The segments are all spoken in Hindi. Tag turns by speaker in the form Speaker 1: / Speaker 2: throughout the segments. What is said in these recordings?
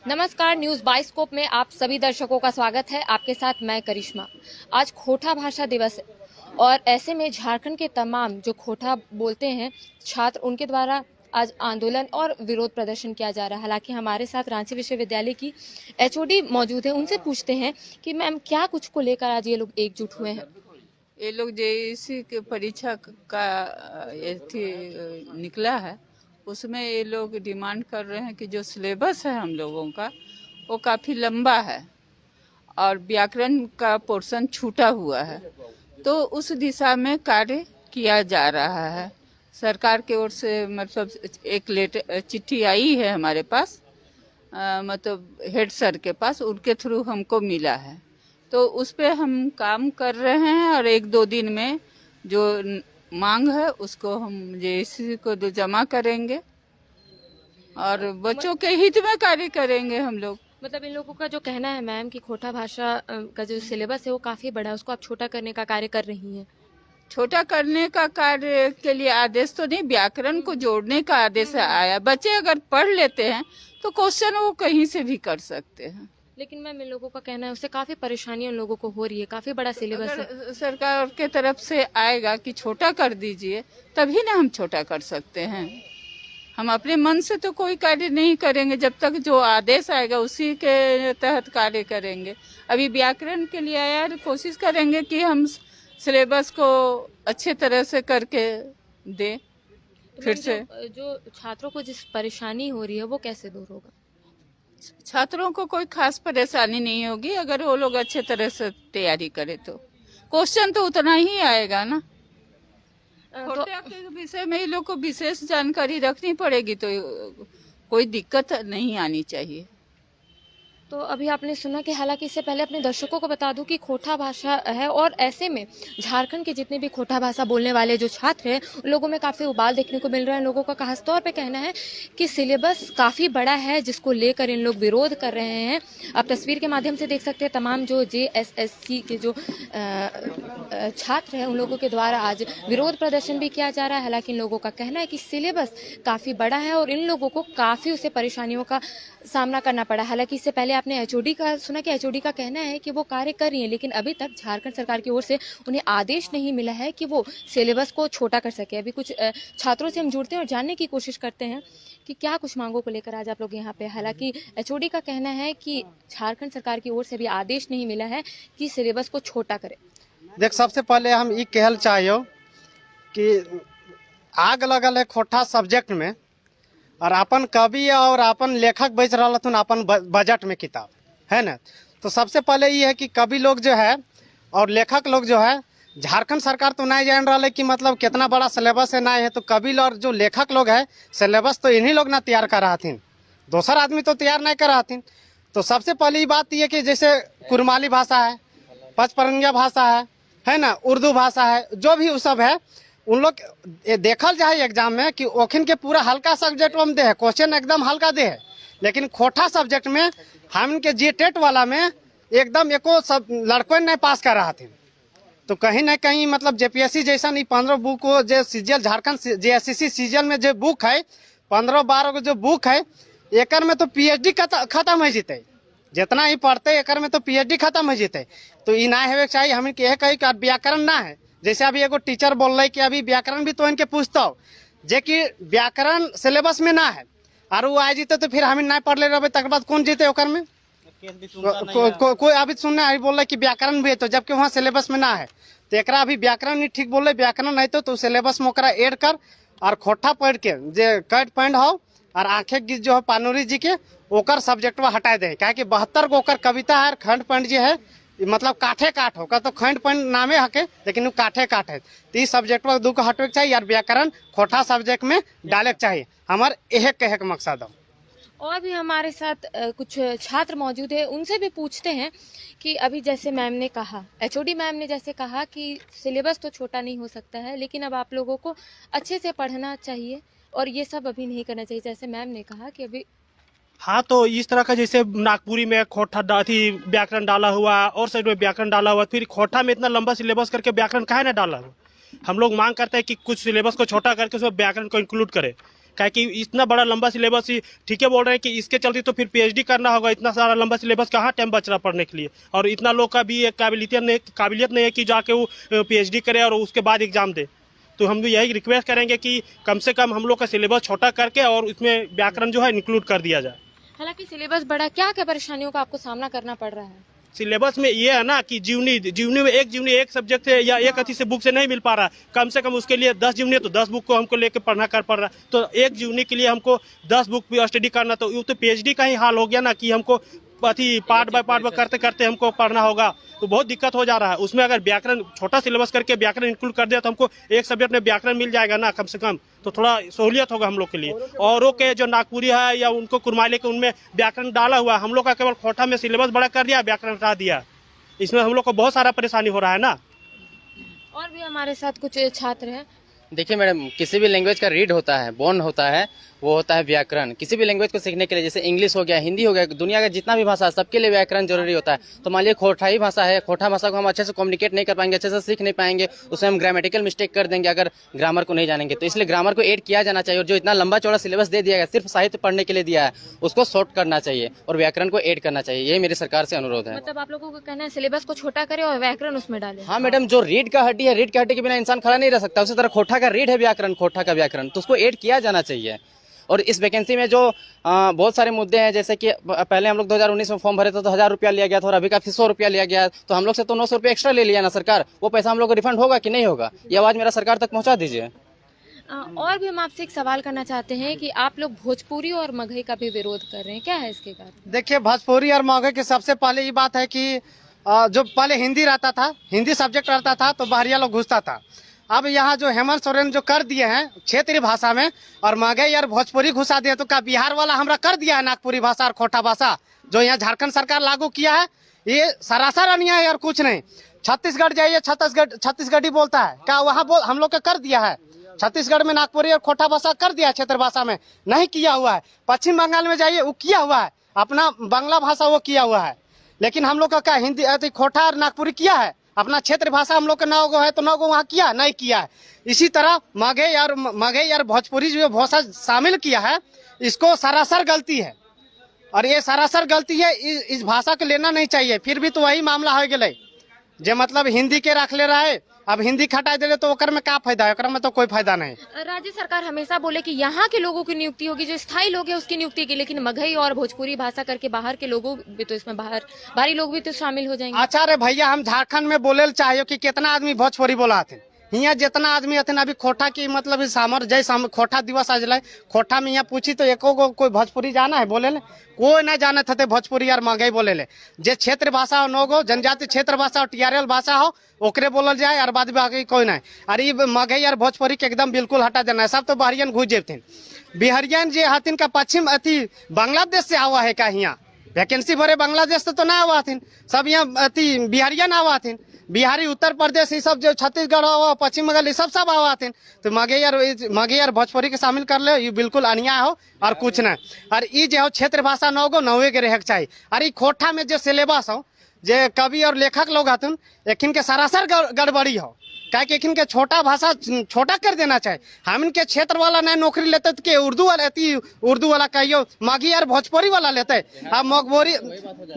Speaker 1: नमस्कार, न्यूज़ बाइस्कोप में आप सभी दर्शकों का स्वागत है। आपके साथ मैं करिश्मा। आज खोटा भाषा दिवस है और ऐसे में झारखंड के तमाम जो खोटा बोलते हैं छात्र, उनके द्वारा आज आंदोलन और विरोध प्रदर्शन किया जा रहा है। हालांकि हमारे साथ रांची विश्वविद्यालय की एचओडी मौजूद है, उनसे पूछते हैं कि मैम क्या कुछ को लेकर आज ये लोग एकजुट हुए हैं।
Speaker 2: ये लोग जेईसी के परीक्षा का निकला है, उसमें ये लोग डिमांड कर रहे हैं कि जो सिलेबस है हम लोगों का वो काफ़ी लंबा है और व्याकरण का पोर्शन छूटा हुआ है, तो उस दिशा में कार्य किया जा रहा है। सरकार की ओर से मतलब एक लेटर चिट्ठी आई है हमारे पास, मतलब हेड सर के पास, उनके थ्रू हमको मिला है, तो उस पे हम काम कर रहे हैं और एक दो दिन में जो मांग है उसको हम जेईसी को जमा करेंगे और बच्चों के हित में कार्य करेंगे हम लोग।
Speaker 1: मतलब इन लोगों का जो कहना है मैम कि खोटा भाषा का जो सिलेबस है वो काफ़ी बड़ा है, उसको आप छोटा करने का कार्य कर रही हैं।
Speaker 2: छोटा करने का कार्य के लिए आदेश तो नहीं, व्याकरण को जोड़ने का आदेश आया। बच्चे अगर पढ़ लेते हैं तो क्वेश्चन वो कहीं से भी कर सकते हैं।
Speaker 1: लेकिन मैम इन लोगों का कहना है उससे काफ़ी परेशानियां उन लोगों को हो रही है, काफ़ी बड़ा सिलेबस है।
Speaker 2: अगर सरकार के तरफ से आएगा कि छोटा कर दीजिए, तभी ना हम छोटा कर सकते हैं। हम अपने मन से तो कोई कार्य नहीं करेंगे, जब तक जो आदेश आएगा उसी के तहत कार्य करेंगे। अभी व्याकरण के लिए आया, कोशिश करेंगे कि हम सिलेबस को अच्छे तरह से करके दें।
Speaker 1: तो
Speaker 2: फिर
Speaker 1: मैम
Speaker 2: से
Speaker 1: जो छात्रों को जिस परेशानी हो रही है वो कैसे दूर होगा?
Speaker 2: छात्रों को कोई खास परेशानी नहीं होगी अगर वो लोग अच्छे तरह से तैयारी करें तो क्वेश्चन तो उतना ही आएगा ना।
Speaker 1: तो
Speaker 2: खोटे के विषय में ही लोग को विशेष जानकारी रखनी पड़ेगी, तो कोई दिक्कत नहीं आनी चाहिए।
Speaker 1: तो अभी आपने सुना कि हालांकि इससे पहले अपने दर्शकों को बता दूं कि खोटा भाषा है और ऐसे में झारखंड के जितने भी खोटा भाषा बोलने वाले जो छात्र हैं उन लोगों में काफ़ी उबाल देखने को मिल रहा है। लोगों का खास तौर पे कहना है कि सिलेबस काफ़ी बड़ा है जिसको लेकर इन लोग विरोध कर रहे हैं। आप तस्वीर के माध्यम से देख सकते हैं तमाम जो JSSC के जो छात्र हैं उन लोगों के द्वारा आज विरोध प्रदर्शन भी किया जा रहा है। हालांकि इन लोगों का कहना है कि सिलेबस काफ़ी बड़ा है और इन लोगों को काफ़ी उसे परेशानियों का सामना करना पड़ा। हालांकि इससे पहले आपने एचओडी का सुना कि एचओडी का कहना है कि वो कार्य कर रही हैं, लेकिन अभी तक झारखंड सरकार की ओर से उन्हें आदेश नहीं मिला है कि वो सिलेबस को छोटा कर सके। अभी कुछ छात्रों से हम जुड़ते हैं और जानने की कोशिश करते हैं कि क्या कुछ मांगों को लेकर आज आप लोग यहाँ पे। हालांकि एचओडी का कहना है कि झारखंड सरकार की ओर से अभी आदेश नहीं मिला है कि सिलेबस को छोटा करे।
Speaker 3: देख, सबसे पहले हम ये कहल चाहिए कि आग लगल है खोटा सब्जेक्ट में और अपन कवि और अपन लेखक बेच रहा थुन अपन बजट में किताब है ना। तो सबसे पहले ये है कि कवि लोग जो है और लेखक लोग जो है, झारखंड सरकार तो नहीं जान रहा है कि मतलब कितना बड़ा सिलेबस है ना है, तो कवि और जो लेखक लोग है सिलेबस तो इन्हीं लोग ना तैयार कर रहा थीन, दूसर आदमी तो तैयार नहीं कर रहा थीन। तो सबसे पहली बात यह कि जैसे कुरमाली भाषा है, पचपरंगिया भाषा है ना, उर्दू भाषा है, जो भी वो सब है उन लोग देखल जाए एग्जाम में कि ओखिन के पूरा हल्का सब्जेक्ट में दे है, क्वेश्चन एकदम हल्का दे है, लेकिन खोटा सब्जेक्ट में हम के जी टेट वाला में एकदम एको सब लड़कों नहीं पास कर रहा थे। तो कहीं ना कहीं मतलब जेपीएससी जैसा नहीं 15 बुक हो जो सीजीएल झारखंड जेएससीसी सीजीएल में जो बुक है 15-12 जो बुक है, एक में तो पीएचडी खत्म हो जीते, जितना ही पढ़ते एक में तो पीएचडी खत्म हो जीते। तो ये ना होवे चाहिए। हम यह कही कि व्याकरण ना है, जैसे अभी एगो टीचर बोल रहे कि अभी व्याकरण भी तो इनके पूछता हो जे कि व्याकरण सिलेबस में ना है और वो आ जीते तो फिर हम नहीं पढ़ ले रहे तक बाद कौन जीते ओकर में कोई अभी सुनने अभी बोल रहे कि व्याकरण भी है, तो जबकि वहाँ सिलेबस में ना है। तो एक अभी व्याकरण नहीं ठीक बोल रहे, व्याकरण नहीं तो सिलेबस में ओकरा ऐड कर और खोटा पढ़ के जे कट पॉइंट हो और आंखें गीत जो है पानूरी जी के ओकर सब्जेक्टवा हटा दे, क्या कि 72 को ओकर कविता है, खंड पॉइंट जो है मतलब काठे काठ होगा, तो खंड पॉइंट नामे हके लेकिन वो काठे काठ है। तो इस सब्जेक्ट पर दू को हटवे के चाहिए और व्याकरण खोटा सब्जेक्ट में डाले के चाहिए। हमार यह कहे के मकसद है।
Speaker 1: और भी हमारे साथ कुछ छात्र मौजूद है, उनसे भी पूछते हैं कि अभी जैसे मैम ने कहा, एचओडी मैम ने जैसे कहा कि सिलेबस तो छोटा नहीं हो सकता है, लेकिन अब आप लोगों को अच्छे से पढ़ना चाहिए और ये सब अभी नहीं करना चाहिए, जैसे मैम ने कहा कि अभी।
Speaker 4: हाँ, तो इस तरह का जैसे नागपुरी में खोटा व्याकरण डाला हुआ और साइड में व्याकरण डाला हुआ, फिर खोटा में इतना लंबा सिलेबस करके व्याकरण काहे ना डाला हुआ। हम लोग मांग करते हैं कि कुछ सिलेबस को छोटा करके उसमें व्याकरण को इंक्लूड करें, क्या कि इतना बड़ा लंबा सिलेबस ही ठीक है बोल रहे हैं कि इसके चलते तो फिर पीएचडी करना होगा, इतना सारा लंबा सिलेबस कहाँ टाइम बच रहा पढ़ने के लिए, और इतना लोग का भी एक काबिलियत नहीं है कि जाके वो पीएचडी करे और उसके बाद एग्जाम दे। तो हम भी यही रिक्वेस्ट करेंगे कि कम से कम हम लोग का सिलेबस छोटा करके और उसमें व्याकरण जो है इंक्लूड कर दिया जाए।
Speaker 1: हालांकि सिलेबस बड़ा, क्या क्या परेशानियों का आपको सामना करना पड़ रहा है?
Speaker 4: सिलेबस में ये है ना कि जीवनी में एक सब्जेक्ट से या एक अथी से बुक से नहीं मिल पा रहा, कम से कम उसके लिए 10 जीवनी है तो 10 बुक को हमको लेके पढ़ना कर पड़ रहा है, तो एक जीवनी के लिए हमको 10 बुक भी स्टडी करना, तो वो तो पीएचडी का ही हाल हो गया ना कि हमको अथी पार्ट बाय पार्ट करते करते हमको पढ़ना होगा, तो बहुत दिक्कत हो जा रहा है। उसमें अगर व्याकरण छोटा सिलेबस करके व्याकरण इंक्लूड कर दिया तो हमको एक सब्जेक्ट में व्याकरण मिल जाएगा ना कम से कम, तो थोड़ा सहूलियत होगा हम लोग के लिए। औरों के जो नागपुरी है या उनको कुरमाले के उनमें व्याकरण डाला हुआ है, हम लोग का केवल खोटा में सिलेबस बड़ा कर दिया, व्याकरण हटा दिया, इसमें हम लोग को बहुत सारा परेशानी हो रहा है ना।
Speaker 1: और भी हमारे साथ कुछ छात्र हैं।
Speaker 5: देखिए मैडम, किसी भी लैंग्वेज का रीड होता है, बोर्न होता है, वो होता है व्याकरण। किसी भी लैंग्वेज को सीखने के लिए, जैसे इंग्लिश हो गया, हिंदी हो गया, दुनिया का जितना भी भाषा है सबके लिए व्याकरण जरूरी होता है। तो मान लीजिए खोटाई भाषा है, खोटा भाषा को हम अच्छे से कम्युनिकेट नहीं कर पाएंगे, अच्छे से सीख नहीं पाएंगे, उसमें हम ग्रामेटिकल मिस्टेक कर देंगे अगर ग्रामर को नहीं जानेंगे। तो इसलिए ग्रामर को ऐड किया जाना चाहिए, और जो इतना लंबा चौड़ा सिलेबस दे दिया गया सिर्फ साहित्य पढ़ने के लिए दिया है, उसको शॉर्ट करना चाहिए और व्याकरण को ऐड करना चाहिए। यही मेरी सरकार से अनुरोध है।
Speaker 1: मतलब आप लोगों का कहना है सिलेबस को छोटा करे और व्याकरण उसमें डाले?
Speaker 5: हाँ मैडम, जो रीढ़ का हड्डी है, रीढ़ का हड्डी के बिना इंसान खड़ा नहीं रह सकता, उसी तरह खोटा का रीढ़ है व्याकरण, खोटा का व्याकरण, तो उसको ऐड किया जाना चाहिए। और इस वैकेंसी में जो बहुत सारे मुद्दे हैं, जैसे कि पहले हम लोग 2019 में फॉर्म भरे थे तो 1000 रुपया लिया गया था, और अभी का 100 रुपया लिया गया, तो हम लोग से तो 900 रुपया एक्स्ट्रा ले लिया ना सरकार, वो पैसा हम लोग को रिफंड होगा कि नहीं होगा, ये आवाज़ मेरा सरकार तक पहुंचा दीजिए।
Speaker 1: और भी हम आपसे एक सवाल करना चाहते हैं कि आप लोग भोजपुरी और मगही का भी विरोध कर रहे हैं, क्या है इसके कारण?
Speaker 3: देखिए, भोजपुरी और मगही की सबसे पहले ये बात है कि जो पहले हिंदी रहता था, हिंदी सब्जेक्ट रहता था तो बाहरिया लोग घुसता था। अब यहाँ जो हेमंत सोरेन जो कर दिए हैं क्षेत्रीय भाषा में और मगही और भोजपुरी घुसा दिए, तो क्या बिहार वाला हमरा कर दिया है नागपुरी भाषा और खोटा भाषा जो यहाँ झारखंड सरकार लागू किया है? ये सरासर अन्याय है और कुछ नहीं। छत्तीसगढ़ जाइए, छत्तीसगढ़ी बोलता है, क्या वहाँ हम लोग का कर दिया है? छत्तीसगढ़ में नागपुरी और खोटा भाषा कर दिया है, क्षेत्र भाषा में नहीं किया हुआ है। पश्चिम बंगाल में जाइए, वो किया हुआ है, अपना बांग्ला भाषा वो किया हुआ है, लेकिन हम लोग का क्या हिंदी खोटा और नागपुरी किया है? अपना क्षेत्र भाषा हम लोग का 9 गो है तो 9 गो वहाँ किया नहीं किया है। इसी तरह मगही और भोजपुरी जो भाषा शामिल किया है, इसको सरासर गलती है, और ये सरासर गलती है, इस भाषा को लेना नहीं चाहिए। फिर भी तो वही मामला हो गए, जो मतलब हिंदी के रख ले रहा है, अब हिंदी खटा दे तो ओकर में क्या फायदा है? ओकर में तो कोई फायदा नहीं।
Speaker 1: राज्य सरकार हमेशा बोले कि यहाँ के लोगों की नियुक्ति होगी, जो स्थायी लोग हैं उसकी नियुक्ति की, लेकिन मगही और भोजपुरी भाषा करके बाहर के लोगों भी तो इसमें बाहरी लोग भी तो शामिल हो जाएंगे।
Speaker 3: अच्छा रे भैया, हम झारखंड में बोले चाहिए कि कितना आदमी भोजपुरी बोला थे, यहाँ जितना आदमी हथिन अभी खोटा की मतलब सामर जैसे खोटा दिवस आज लाए, खोटा में यहाँ पूछी तो एको गो कोई भोजपुरी जाना है बोले ले? कोई नहीं जाने थे भोजपुरी और मगही बोले ले। जे क्षेत्र भाषा हो 9 गो, जनजाति क्षेत्र भाषा हो, TRL भाषा हो, ओकरे बोलल जाए, और बाद बाकी कोई नहीं। अरे मगही और भोजपुरी के एकदम बिल्कुल हटा देना है, सब तो बहरियन घुस जेथिन। बिहारियन जे हथिन का पश्चिम अति बांग्लादेश से आवा है, का यहाँ वैकेंसी भरे बांग्लादेश से तो ना आवा हथिन, सब यहाँ अति बिहारियन आवा हथिन। बिहारी, उत्तर प्रदेश, ये सब जो छत्तीसगढ़ हो, पश्चिम बंगाल, ये सब आवा थे। तो मगही और भोजपुरी के शामिल कर ले, ये बिल्कुल अन्याय हो और कुछ नहीं। और ये जो क्षेत्र भाषा 9 गो 9 के रहे चाहिए। अरे खोटा में जो सिलेबस हो, जो कवि और लेखक लोग हथुन, एखिन के सरासर गड़बड़ी हो, क्या कि एखिन के छोटा भाषा छोटा कर देना चाहिए। हम इनके क्षेत्र वाला नहीं नौकरी लेते तो के उर्दू वाला कहियो मगही और भोजपुरी वाला लेते, अब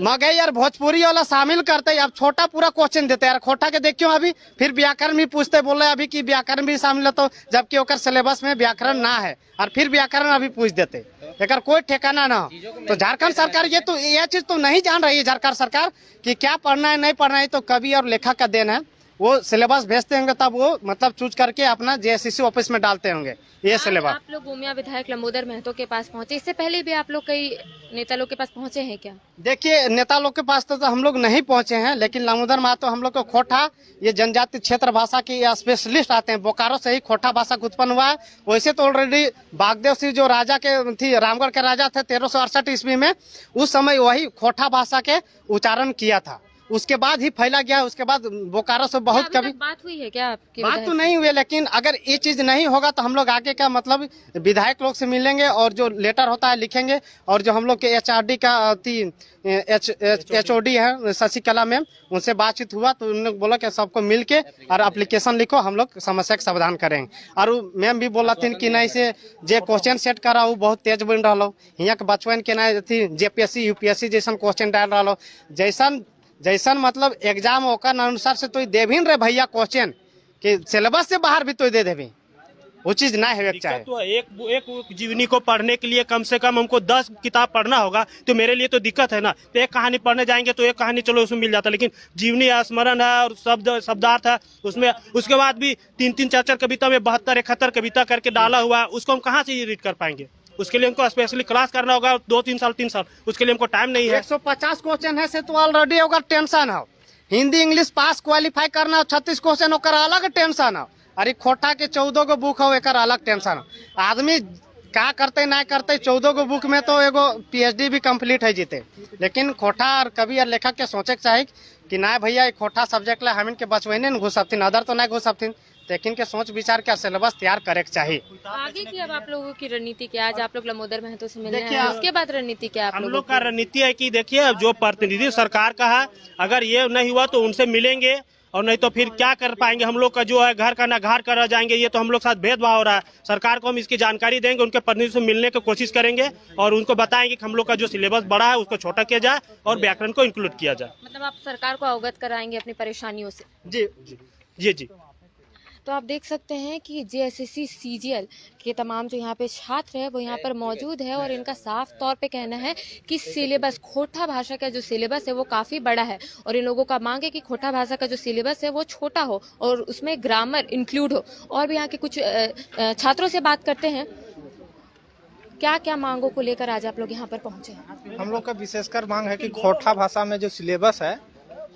Speaker 3: मगही और भोजपुरी वाला शामिल करते, अब छोटा पूरा क्वेश्चन देते यार। खोटा के देखियो अभी फिर व्याकरण भी पूछते, बोले अभी कि व्याकरण भी शामिल तो, जबकि ओकर सिलेबस में व्याकरण ना है, और फिर व्याकरण अभी पूछ देते, एक कोई ठिकाना ना हो। तो झारखंड सरकार ये चीज तो नहीं जान रही है झारखंड सरकार कि क्या पढ़ना है नहीं पढ़ना है। तो कवि और लेखक का देन है, वो सिलेबस भेजते होंगे तब वो मतलब चूज करके अपना JSCC ऑफिस में डालते होंगे ये सिलेबस।
Speaker 1: आप लोग गोमिया विधायक लंबोदर महतो के पास पहुंचे, इससे पहले भी आप लोग कई नेता लोग के पास पहुंचे हैं क्या?
Speaker 3: देखिए, नेता लोग के पास तो हम लोग नहीं पहुंचे हैं, लेकिन लंबोदर महतो हम लोग को खोटा, ये जनजाति क्षेत्र भाषा की स्पेशलिस्ट आते हैं, बोकारो से ही खोटा भाषा का उत्पन्न हुआ है। वैसे तो ऑलरेडी बागदेव सिंह जो राजा के थी, रामगढ़ के राजा थे 1368 ईस्वी में, उस समय वही खोटा भाषा के उच्चारण किया था, उसके बाद ही फैला गया। उसके बाद बोकारो से बहुत
Speaker 1: क्या अभी
Speaker 3: कभी
Speaker 1: तक बात हुई है क्या आपकी
Speaker 3: बात
Speaker 1: विधायक
Speaker 3: तो
Speaker 1: से?
Speaker 3: नहीं हुई, लेकिन अगर ये चीज नहीं होगा तो हम लोग आगे का मतलब विधायक लोग से मिलेंगे और जो लेटर होता है लिखेंगे, और जो हम लोग के HRD का HOD है शशिकला मैम, उनसे बातचीत हुआ तो उन्होंने बोला कि सबको मिल के और एप्लीकेशन लिखो, हम लोग समस्या का समाधान करेंगे। और मैम भी बोला थी कि नहीं से जे क्वेश्चन सेट करा वो बहुत तेज बन रहा यहाँ के बचपन के नहीं थी JPSC UPSC जैसा क्वेश्चन डाल रहा जैसन जैसन मतलब एग्जाम ओकर अनुसार से तो दे भी रहे भैया क्वेश्चन कि सिलेबस से बाहर भी तो दे देवी, वो चीज ना है चाहे।
Speaker 4: दिक्कत तो है, एक जीवनी को पढ़ने के लिए कम से कम हमको 10 किताब पढ़ना होगा, तो मेरे लिए तो दिक्कत है ना। तो एक कहानी पढ़ने जाएंगे तो एक कहानी चलो उसमें मिल जाता, लेकिन जीवनी है, स्मरण है और शब्दार्थ है उसमें, उसके बाद भी 3-3 4-4 कविता में 72-71 कविता करके डाला हुआ है, उसको हम कहाँ से रीड कर पाएंगे? उसके लिए हमको स्पेशली क्लास करना होगा 2-3 साल 3 साल, उसके लिए हमको टाइम नहीं है।
Speaker 3: 150 क्वेश्चन है से तो ऑलरेडी होगा टेंशन है। हिंदी इंग्लिश पास क्वालिफाई करना 36 क्वेश्चन होकर अलग टेंशन है। अरे खोटा के 14 गो बुक हो एक अलग टेंशन है। आदमी क्या करते ना करते 14 गो बुक में तो एगो PhD भी कंप्लीट है जीते, लेकिन खोटा और कवि और लेखक के सोचे के चाहिए कि ना भैया खोटा सब्जेक्ट ला हम इनके बचवेने न घुस सकती, अदर तो ना घुस सकती, लेकिन के सोच विचार के सिलेबस तैयार करे के चाहिए।
Speaker 1: आगे की अब आप लोगों की रणनीति क्या है? आज आप लोग लमोदर महतो से मिलने
Speaker 3: देखिए,
Speaker 1: आए हैं, उसके बाद रणनीति क्या है आप
Speaker 4: हम
Speaker 1: लोगों
Speaker 4: लोग का रणनीति है कि देखिए अब जो प्रतिनिधि सरकार का है, अगर ये नहीं हुआ तो उनसे मिलेंगे, और नहीं तो फिर क्या कर पाएंगे। हम लोग का जो है घर का ना घर का रह जाएंगे, ये तो हम लोग साथ भेदभाव हो रहा है। सरकार को हम इसकी जानकारी देंगे, उनके प्रतिनिधि से मिलने की कोशिश करेंगे और उनको बताएंगे कि हम लोग का जो सिलेबस बड़ा है उसको छोटा किया जाए और व्याकरण को इंक्लूड किया जाए।
Speaker 1: मतलब आप सरकार को अवगत कराएंगे अपनी परेशानियों से?
Speaker 3: जी
Speaker 4: जी जी।
Speaker 1: तो आप देख सकते हैं कि JSSC CGL के तमाम जो यहाँ पे छात्र है वो यहाँ पर मौजूद है और इनका साफ तौर पे कहना है कि सिलेबस खोटा भाषा का जो सिलेबस है वो काफ़ी बड़ा है और इन लोगों का मांग है कि खोटा भाषा का जो सिलेबस है वो छोटा हो और उसमें ग्रामर इंक्लूड हो। और भी यहाँ के कुछ छात्रों से बात करते हैं, क्या क्या मांगों को लेकर आज आप लोग यहाँ पर पहुँचे हैं?
Speaker 6: हम लोग का विशेषकर मांग है कि खोटा भाषा में जो सिलेबस है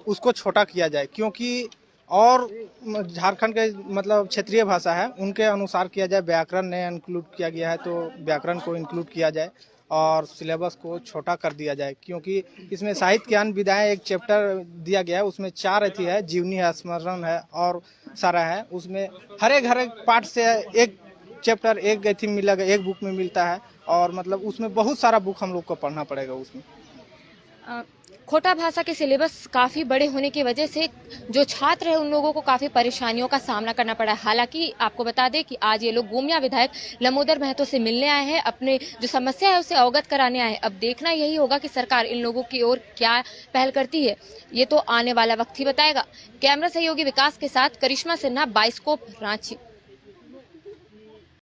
Speaker 6: उसको छोटा किया जाए, क्योंकि और झारखंड के मतलब क्षेत्रीय भाषा है उनके अनुसार किया जाए। व्याकरण ने इंक्लूड किया गया है तो व्याकरण को इंक्लूड किया जाए और सिलेबस को छोटा कर दिया जाए, क्योंकि इसमें साहित्य ज्ञान विधाएं एक चैप्टर दिया गया है, उसमें 4 अथी है, जीवनी है, स्मरण है और सारा है। उसमें हर एक पार्ट से एक चैप्टर एक अथी मिलेगा, एक बुक में मिलता है और मतलब उसमें बहुत सारा बुक हम लोग को पढ़ना पड़ेगा उसमें।
Speaker 1: खोटा भाषा के सिलेबस काफ़ी बड़े होने की वजह से जो छात्र है उन लोगों को काफ़ी परेशानियों का सामना करना पड़ा है। हालांकि आपको बता दें कि आज ये लोग गोमिया विधायक लमोदर महतो से मिलने आए हैं, अपने जो समस्या है उसे अवगत कराने आए हैं। अब देखना यही होगा कि सरकार इन लोगों की ओर क्या पहल करती है, ये तो आने वाला वक्त ही बताएगा। कैमरा सहयोगी विकास के साथ करिश्मा सिन्हा, बाइस्कोप, रांची।